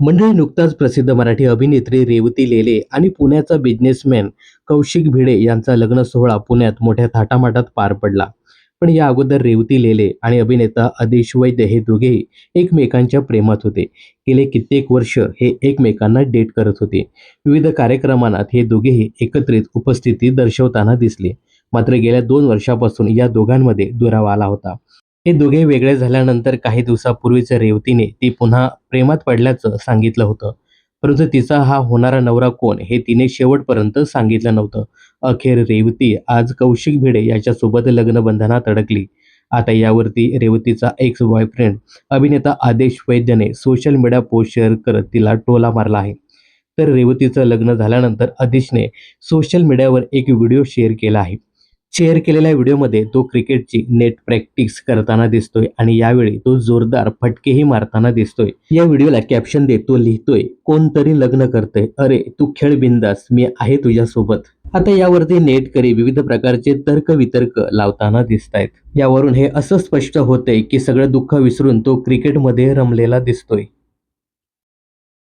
मंडळी, नुकताच प्रसिद्ध मराठी अभिनेत्री रेवती लेले आणि पुण्याचा बिझनेसमॅन कौशिक भिडे यांचा लग्न सोहळा पुण्यात मोठ्या थाटामाटात पार पडला. पण या अगोदर रेवती लेले आणि अभिनेता आदेश वैद्य हे दोघेही एकमेकांच्या प्रेमात होते. गेले कित्येक वर्ष हे एकमेकांना डेट करत होते. विविध कार्यक्रमांना हे दोघेही एकत्रित उपस्थिती दर्शवताना दिसले. मात्र गेल्या 2 वर्षापासून या दोघांमध्ये दुरावा आला होता. हे दोघे वेगळे झाल्यानंतर काही दिवसापूर्वीच रेवतीने ती पुन्हा प्रेमात पडल्याचं सांगितलं होतं. परंतु तिचा हा होणारा नवरा कोण हे तिने शेवटपर्यंत सांगितलं नव्हतं. अखेर रेवती आज कौशिक भिडे याच्यासोबत लग्नबंधनात अडकली. आता यावरती रेवतीचा एक्स बॉयफ्रेंड अभिनेता आदेश वैद्यने सोशल मीडिया पोस्ट शेअर करत तिला टोला मारला आहे. तर रेवतीचं लग्न झाल्यानंतर आदेशने सोशल मीडियावर एक व्हिडिओ शेअर केला आहे. शेअर केलेल्या व्हिडिओमध्ये तो क्रिकेटची नेट प्रॅक्टिस करताना दिसतोय आणि यावेळी तो जोरदार फटकेही मारताना दिसतोय. या व्हिडिओला कॅप्शन देत तो लिहितोय, कोणतरी लग्न करतंय, अरे तू खेळ बिंदास, मी आहे तुझ्यासोबत. आता यावरती नेटकरी विविध प्रकारचे तर्कवितर्क लावताना दिसतायत. यावरून हे असं स्पष्ट होतंय की सगळं दुःख विसरून तो क्रिकेटमध्ये रमलेला दिसतोय.